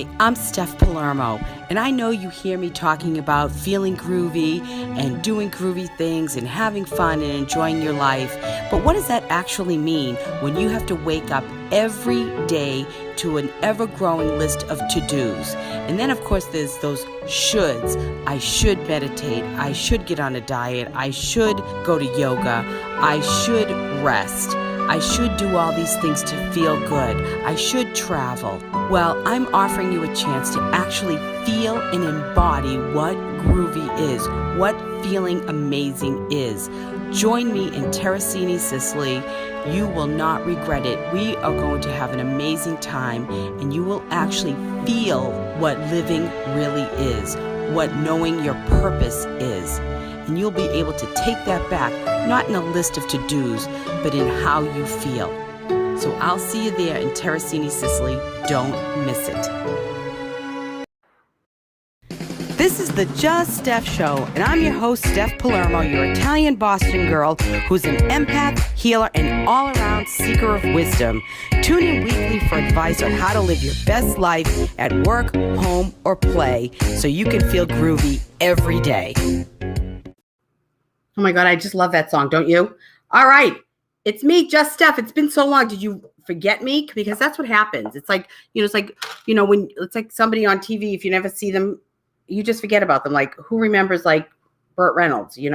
Hi, I'm Steph Palermo, and I know you hear me talking about feeling groovy and doing groovy things and having fun and enjoying your life. But what does that actually mean when you have to wake up every day to an ever-growing list of to-dos? And then, of course, there's those shoulds. I should meditate. I should get on a diet. I should go to yoga. I should rest. I should do all these things to feel good. I should travel. Well, I'm offering you a chance to actually feel and embody what groovy is, what feeling amazing is. Join me in Terracini, Sicily. You will not regret it. We are going to have an amazing time, and you will actually feel what living really is, what knowing your purpose is. And you'll be able to take that back, not in a list of to-dos, but in how you feel. So I'll see you there in Terracini, Sicily. Don't miss it. This is the Just Steph Show, and I'm your host, Steph Palermo, your Italian Boston girl who's an empath, healer, and all-around seeker of wisdom. Tune in weekly for advice on how to live your best life at work, home, or play so you can feel groovy every day. Oh my God, I just love that song, don't you? All right, it's me, Just Steph. It's been so long. Did you forget me? Because that's what happens. It's like, when it's like somebody on TV, if you never see them, you just forget about them. Like, who remembers like Burt Reynolds? If you're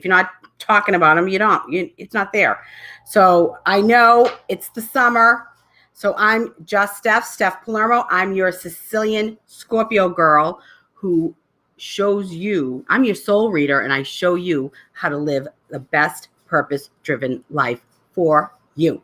not talking about him, it's not there. So I know it's the summer. So I'm Just Steph Palermo. I'm your Sicilian Scorpio girl who shows you, I'm your soul reader, and I show you how to live the best purpose-driven life for you.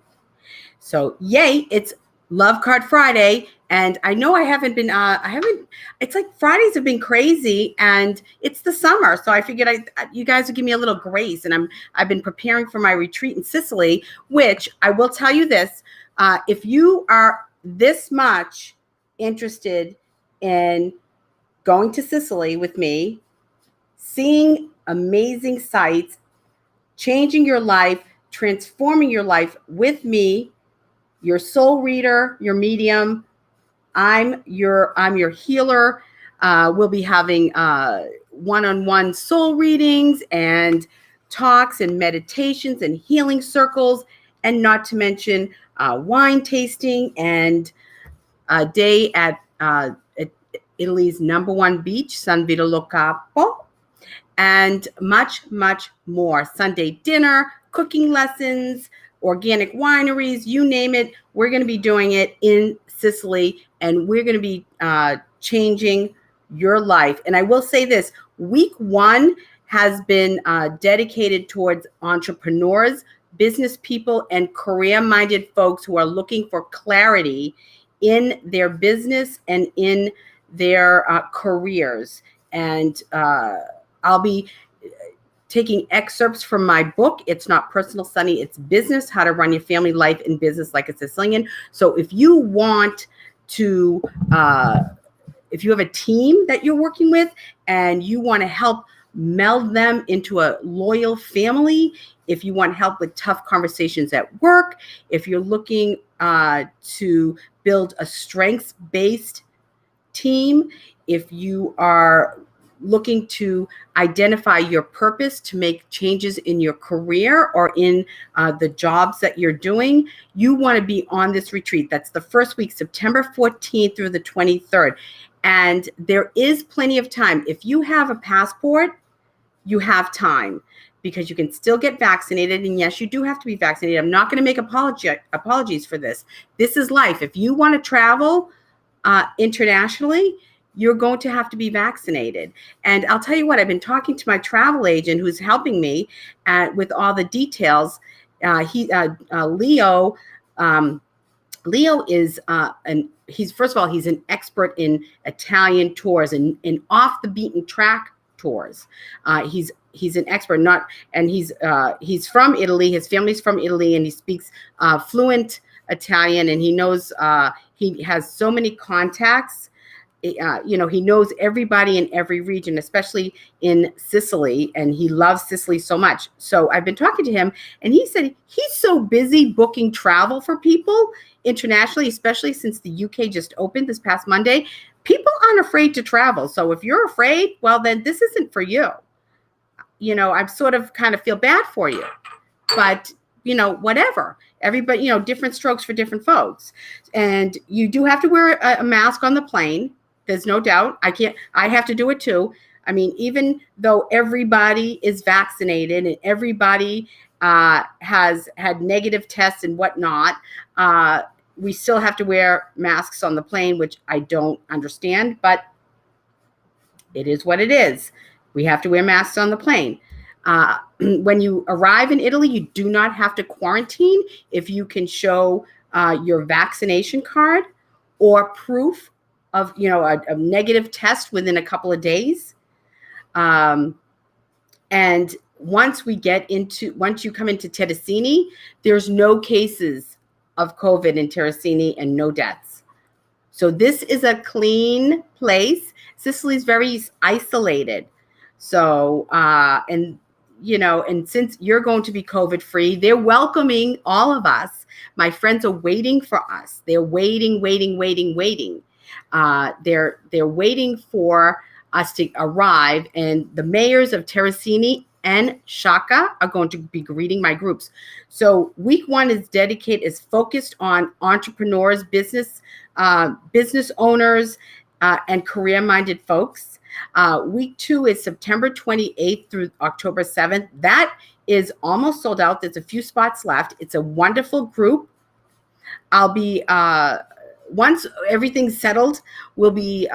So yay, it's Love Card Friday, and I know it's like Fridays have been crazy, and it's the summer, so I figured you guys would give me a little grace, and I've been preparing for my retreat in Sicily, which I will tell you this, if you are this much interested in going to Sicily with me, seeing amazing sights, changing your life, transforming your life with me, your soul reader, your medium. I'm your healer. We'll be having one-on-one soul readings and talks and meditations and healing circles, and not to mention wine tasting and a day at Italy's #1 beach, San Vito lo Capo, and much, much more. Sunday dinner, cooking lessons, organic wineries, you name it. We're going to be doing it in Sicily, and we're going to be changing your life. And I will say this, week 1 has been dedicated towards entrepreneurs, business people, and career-minded folks who are looking for clarity in their business and in their careers. And I'll be taking excerpts from my book. It's not personal, Sunny. It's business, how to run your family life and business like a Sicilian. So if you want to, if you have a team that you're working with and you want to help meld them into a loyal family, if you want help with tough conversations at work, if you're looking to build a strengths-based team, if you are looking to identify your purpose to make changes in your career or in the jobs that you're doing, you want to be on this retreat. That's the first week, September 14th through the 23rd. And there is plenty of time. If you have a passport, you have time, because you can still get vaccinated. And yes, you do have to be vaccinated. I'm not going to make apologies for this. This is life. If you want to travel internationally, you're going to have to be vaccinated. And I'll tell you what, I've been talking to my travel agent who's helping me with all the details. Leo is he's an expert in Italian tours and off the beaten track tours. He's an expert, he's from Italy. His family's from Italy, and he speaks fluent Italian, and he knows he has so many contacts. He knows everybody in every region, especially in Sicily, and he loves Sicily so much. So I've been talking to him, and he said he's so busy booking travel for people internationally, especially since the UK just opened this past Monday. people aren't afraid to travel. So if you're afraid, well, then this isn't for you. I sort of kind of feel bad for you, but whatever. Everybody, different strokes for different folks. And you do have to wear a mask on the plane. There's no doubt. I have to do it too. I mean, even though everybody is vaccinated and everybody has had negative tests and whatnot, we still have to wear masks on the plane, which I don't understand, but it is what it is. We have to wear masks on the plane. When you arrive in Italy, you do not have to quarantine if you can show your vaccination card or proof of, a negative test within a couple of days. And once you come into Terracini, there's no cases of COVID in Terracini and no deaths. So this is a clean place. Sicily is very isolated. So, and since you're going to be COVID free, they're welcoming all of us. My friends are waiting for us. They're waiting. They're waiting for us to arrive. And the mayors of Terracini and Sciacca are going to be greeting my groups. So week 1 is focused on entrepreneurs, business owners, and career-minded folks. Week 2 is September 28th through October 7th. That is almost sold out. There's a few spots left. It's a wonderful group. I'll be, once everything's settled, we'll be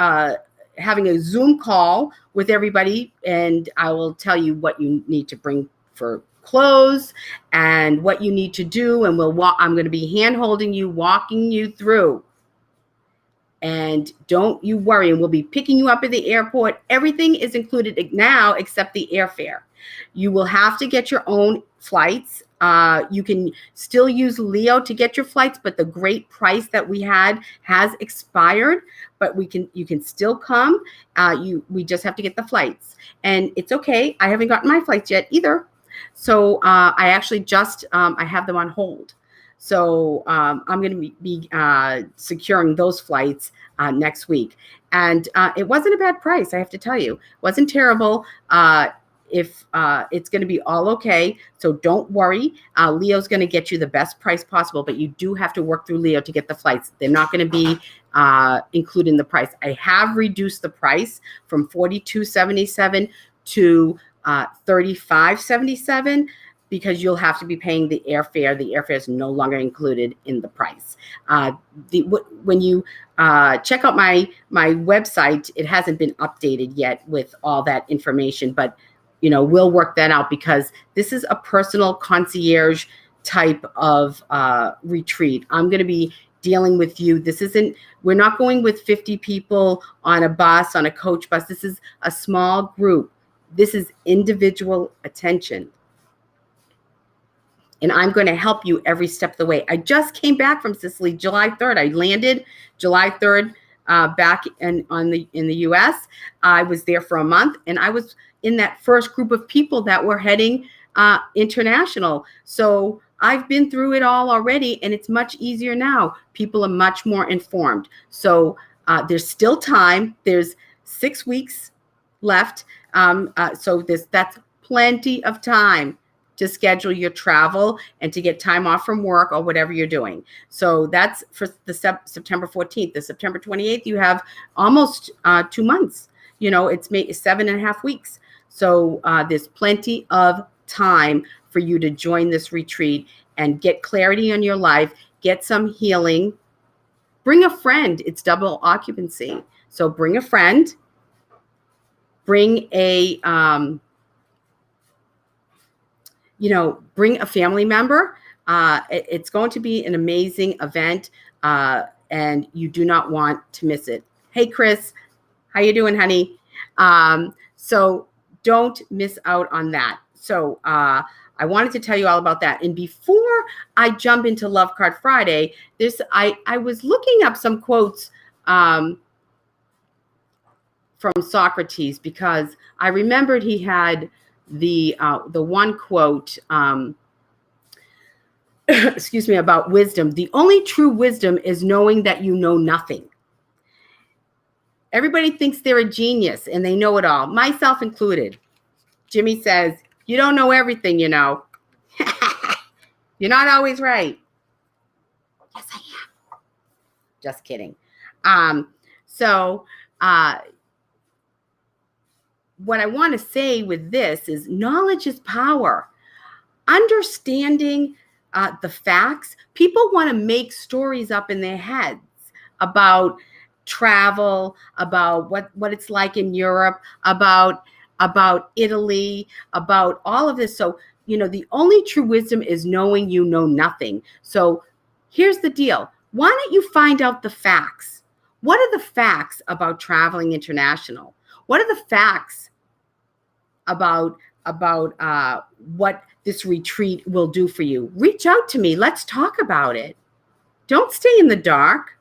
having a Zoom call with everybody, and I will tell you what you need to bring for clothes and what you need to do. And I'm going to be hand-holding you, walking you through. And don't you worry, and we'll be picking you up at the airport. Everything is included now except the airfare. You will have to get your own flights. You can still use Leo to get your flights, but the great price that we had has expired. But you can still come. We just have to get the flights, and it's okay. I haven't gotten my flights yet either. So I actually just I have them on hold. So I'm going to be securing those flights next week. And it wasn't a bad price, I have to tell you. It wasn't terrible. If it's going to be all okay. So don't worry. Leo's going to get you the best price possible, but you do have to work through Leo to get the flights. They're not going to be included in the price. I have reduced the price from $42.77 to $35.77. Because you'll have to be paying the airfare. The airfare is no longer included in the price. When you check out my website, it hasn't been updated yet with all that information, but we'll work that out because this is a personal concierge type of retreat. I'm going to be dealing with you. We're not going with 50 people on a bus, on a coach bus. This is a small group. This is individual attention. And I'm going to help you every step of the way. I just came back from Sicily, July 3rd. I landed July 3rd back in the U.S. I was there for a month, and I was in that first group of people that were heading international. So I've been through it all already, and it's much easier now. People are much more informed. So there's still time. There's 6 weeks left. So that's plenty of time to schedule your travel and to get time off from work or whatever you're doing. So that's for the September 14th. The September 28th, you have almost 2 months. It's 7.5 weeks. So there's plenty of time for you to join this retreat and get clarity on your life, get some healing. Bring a friend. It's double occupancy. So bring a friend. Bring a bring a family member. It's going to be an amazing event, and you do not want to miss it. Hey, Chris, how you doing, honey? So don't miss out on that. So I wanted to tell you all about that. And before I jump into Love Card Friday, I was looking up some quotes from Socrates because I remembered he had the one quote, excuse me, about wisdom. The only true wisdom is knowing that you know nothing. Everybody thinks they're a genius and they know it all, myself included. Jimmy says, you don't know everything, you know. You're not always right. Yes, I am. Just kidding. So what I want to say with this is knowledge is power. Understanding the facts. People want to make stories up in their heads about travel, about what it's like in Europe, about Italy, about all of this. So, you know, the only true wisdom is knowing you know nothing. So here's the deal. Why don't you find out the facts? What are the facts about traveling international? What are the facts about what this retreat will do for you? Reach out to me. Let's talk about it. Don't stay in the dark.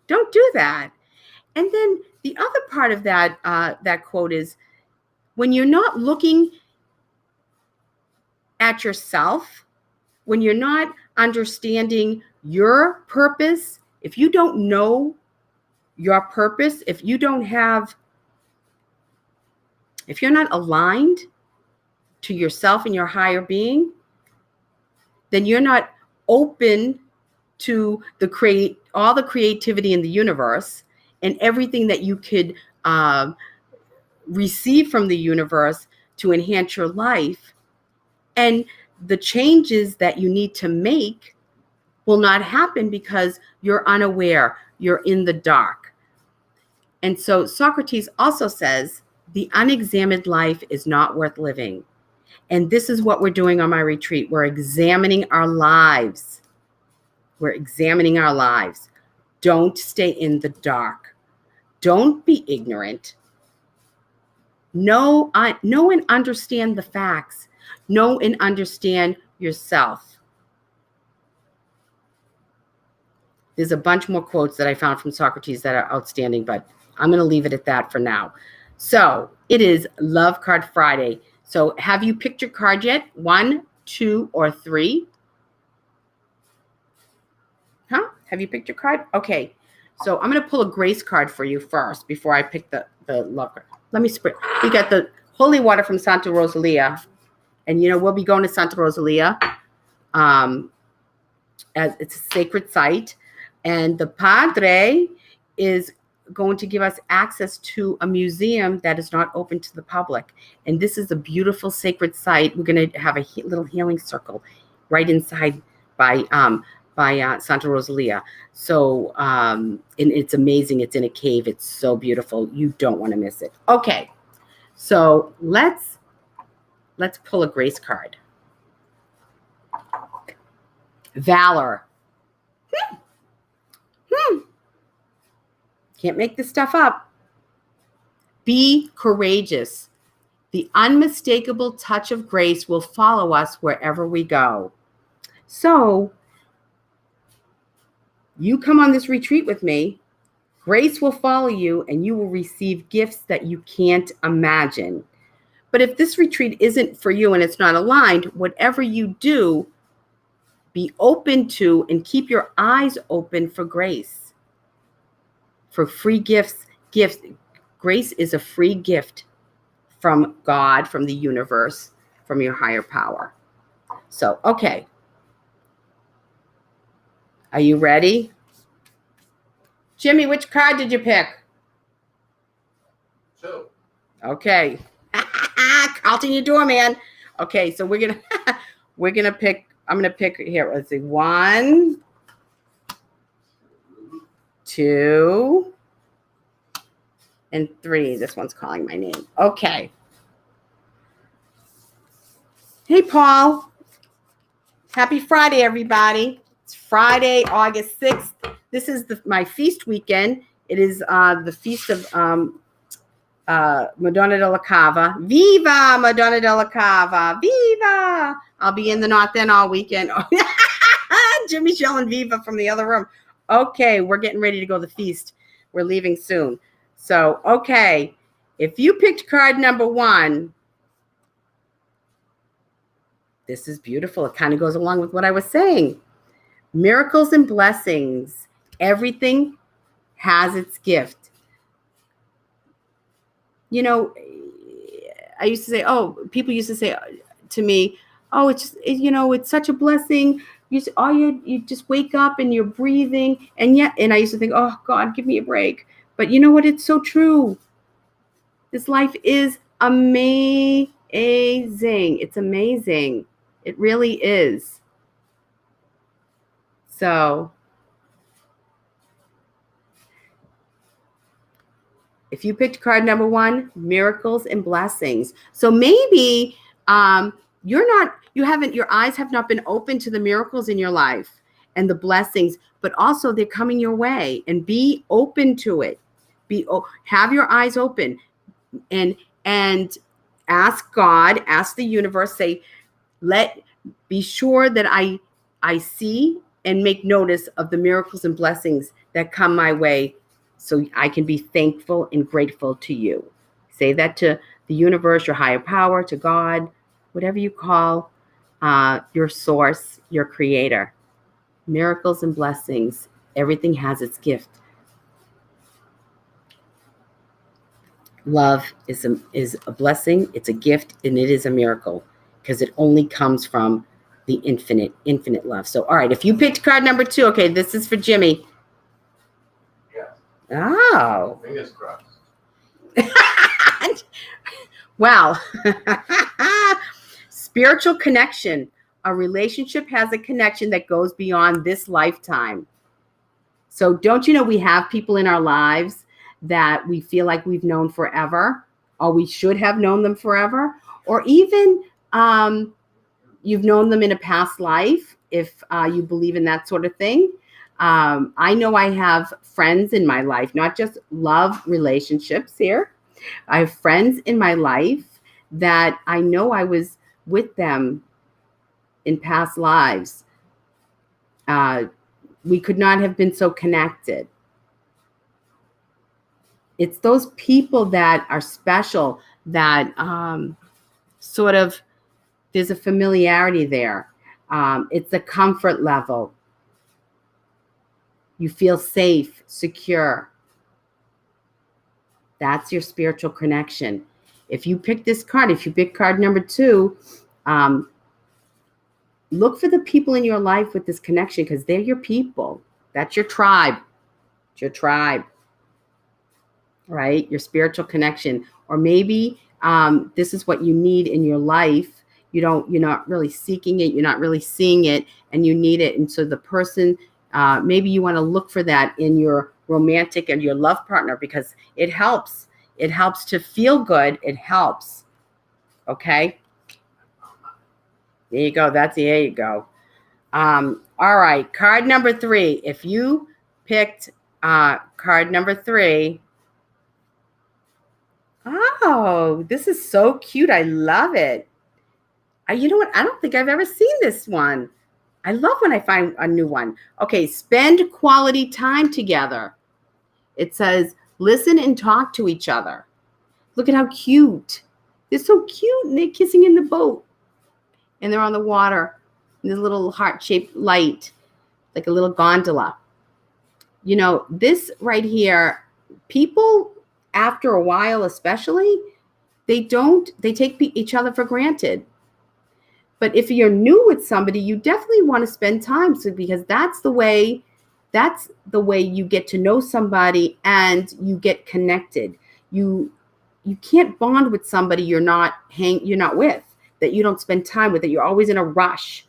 Don't do that. And then the other part of that that quote is, when you're not looking at yourself, when you're not understanding your purpose, if you don't know your purpose, if you're not aligned to yourself and your higher being, then you're not open to all the creativity in the universe and everything that you could receive from the universe to enhance your life. And the changes that you need to make will not happen because you're unaware, you're in the dark. And so Socrates also says, the unexamined life is not worth living. And this is what we're doing on my retreat. We're examining our lives. We're examining our lives. Don't stay in the dark. Don't be ignorant. Know and understand the facts. Know and understand yourself. There's a bunch more quotes that I found from Socrates that are outstanding, but I'm going to leave it at that for now. So it is Love Card Friday. So have you picked your card yet? 1, 2, or 3? Huh? Have you picked your card? Okay. So I'm going to pull a grace card for you first before I pick the love card. Let me spray. We got the holy water from Santa Rosalia. And, you know, we'll be going to Santa Rosalia. As it's a sacred site. And the Padre is going to give us access to a museum that is not open to the public. And this is a beautiful sacred site. We're going to have a little healing circle right inside by Santa Rosalia. So, and it's amazing. It's in a cave. It's so beautiful. You don't want to miss it. Okay. So let's pull a grace card. Valor. Can't make this stuff up. Be courageous. The unmistakable touch of grace will follow us wherever we go. So, you come on this retreat with me, grace will follow you, and you will receive gifts that you can't imagine. But if this retreat isn't for you and it's not aligned, whatever you do, be open to and keep your eyes open for grace. For free gifts. Grace is a free gift from God, from the universe, from your higher power. So, okay. Are you ready? Jimmy, which card did you pick? 2. Okay. Carlton, your doorman. Okay, so we're gonna pick. I'm gonna pick here. Let's see. 1, 2, and 3. This one's calling my name. Okay. Hey, Paul. Happy Friday, everybody. It's Friday, August 6th. This is my feast weekend. It is the feast of Madonna della Cava. Viva Madonna della Cava. Viva. I'll be in the North End all weekend. Jimmy's yelling Viva from the other room. Okay, we're getting ready to go to the feast. We're leaving soon. So, okay, if you picked card number 1, this is beautiful. It kind of goes along with what I was saying. Miracles and blessings. Everything has its gift. I used to say, people used to say to me, it's such a blessing. You just wake up and you're breathing. And I used to think, oh God, give me a break. But you know what? It's so true. This life is amazing. It's amazing. It really is. So if you picked card number 1, miracles and blessings. So maybe your eyes have not been open to the miracles in your life and the blessings, but also they're coming your way, and be open to it. Have your eyes open and ask God, ask the universe, say, be sure that I see and make notice of the miracles and blessings that come my way, so I can be thankful and grateful to you. Say that to the universe, your higher power, to God, whatever you call your source, your creator. Miracles and blessings. Everything has its gift. Love is a blessing. It's a gift, and it is a miracle, because it only comes from the infinite love. So, all right, if you picked card number 2, okay, this is for Jimmy. Oh. Fingers crossed. Wow. Spiritual connection. A relationship has a connection that goes beyond this lifetime. So don't you know we have people in our lives that we feel like we've known forever, or we should have known them forever, or even you've known them in a past life, if you believe in that sort of thing. I know I have friends in my life, not just love relationships here. I have friends in my life that I know I was with them in past lives. We could not have been so connected. It's those people that are special, that sort of, there's a familiarity there. It's a comfort level. You feel safe, secure. That's your spiritual connection. If you pick this card, if you pick card number 2, look for the people in your life with this connection, because they're your people. That's your tribe. It's your tribe, right? Your spiritual connection. Or maybe this is what you need in your life. You're not really seeking it. You're not really seeing it, and you need it. And so the person, maybe you want to look for that in your romantic and your love partner, because it helps. It helps to feel good. It helps. Okay. There you go. There you go. All right. Card number 3. If you picked card number 3. Oh, this is so cute. I love it. You know what? I don't think I've ever seen this one. I love when I find a new one. Okay. Spend quality time together. It says, listen and talk to each other. Look at how cute. They're so cute, and they're kissing in the boat. And they're on the water. And there's a little heart-shaped light, like a little gondola. This right here, people, after a while especially, they take each other for granted. But if you're new with somebody, you definitely want to spend time, because that's the way you get to know somebody and you get connected. You can't bond with somebody you're not with, that you don't spend time with, that you're always in a rush.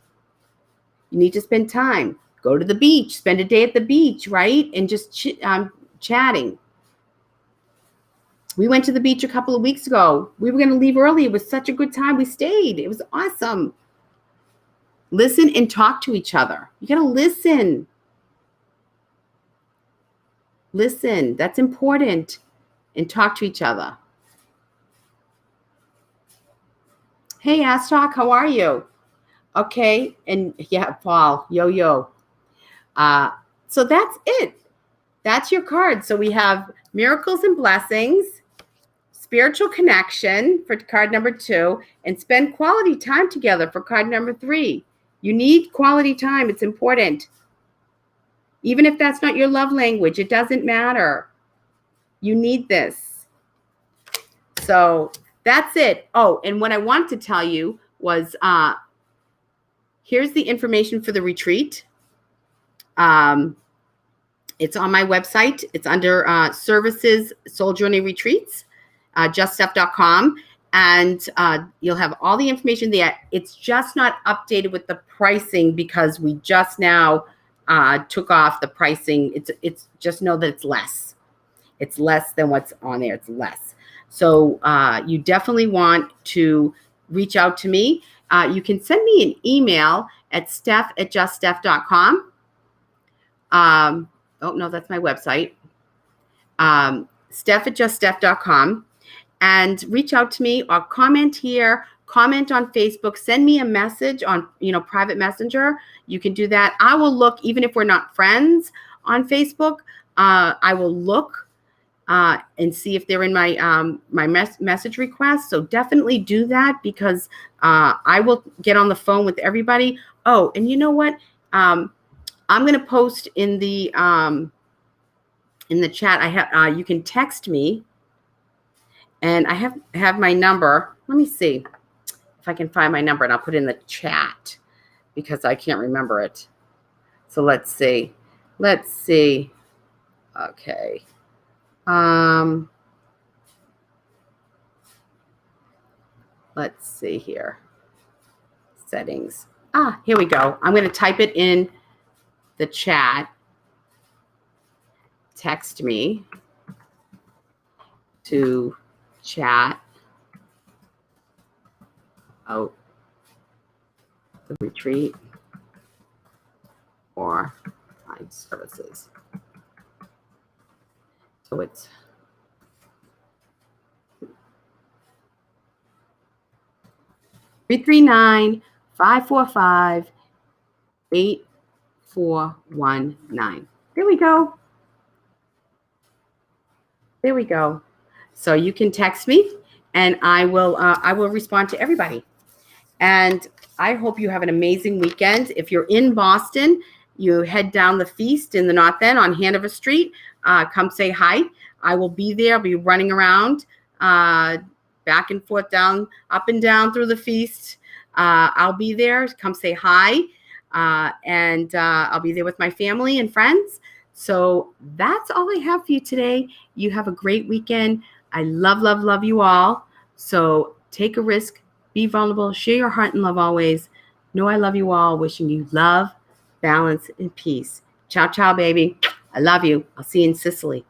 You need to spend time. Go to the beach, spend a day at the beach, right? And just chatting. We went to the beach a couple of weeks ago. We were going to leave early. It was such a good time. We stayed. It was awesome. Listen and talk to each other. You got to listen. Listen. That's important. And talk to each other. Hey, Astok, how are you? Okay. And yeah, Paul, yo. So that's it. That's your card. So we have miracles and blessings, spiritual connection for card number 2, and spend quality time together for card number 3. You need quality time. It's important. Even if that's not your love language, it doesn't matter. You need this. So that's it. Oh, and what I wanted to tell you was here's the information for the retreat. It's on my website. It's under Services Soul Journey Retreats, juststeph.com. And you'll have all the information there. It's just not updated with the pricing because we just now took off the pricing. It's just know that it's less. It's less than what's on there. It's less. So you definitely want to reach out to me. You can send me an email at steph@juststeph.com. Oh, no, that's my website. Steph@juststeph.com. And reach out to me or comment here, comment on Facebook, send me a message on, private messenger. You can do that. I will look, even if we're not friends on Facebook, I will look and see if they're in my message request. So definitely do that because I will get on the phone with everybody. Oh, and you know what? I'm going to post in the chat. I have you can text me. And I have my number. Let me see if I can find my number, and I'll put it in the chat because I can't remember it. So let's see. Okay. Let's see here. Settings. Here we go. I'm going to type it in the chat. Text me to chat. Oh, the retreat or my services. So it's 339-545-8419. There we go. There we go. So you can text me, and I will respond to everybody. And I hope you have an amazing weekend. If you're in Boston, you head down the feast in the North End on Hanover Street. Come say hi. I will be there. I'll be running around back and forth, up and down through the feast. I'll be there. Come say hi. And I'll be there with my family and friends. So that's all I have for you today. You have a great weekend. I love you all. So take a risk, be vulnerable, share your heart and love always. Know I love you all. Wishing you love, balance, and peace. Ciao, ciao, baby. I love you. I'll see you in Sicily.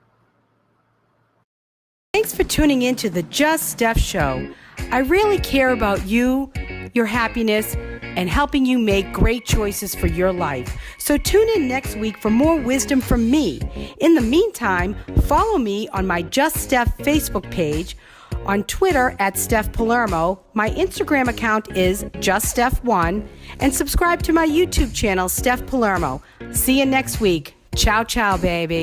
Thanks for tuning in to the Just Steph Show. I really care about you, your happiness, and helping you make great choices for your life. So tune in next week for more wisdom from me. In the meantime, follow me on my Just Steph Facebook page, on Twitter at Steph Palermo. My Instagram account is JustSteph1, and subscribe to my YouTube channel, Steph Palermo. See you next week. Ciao, ciao, baby.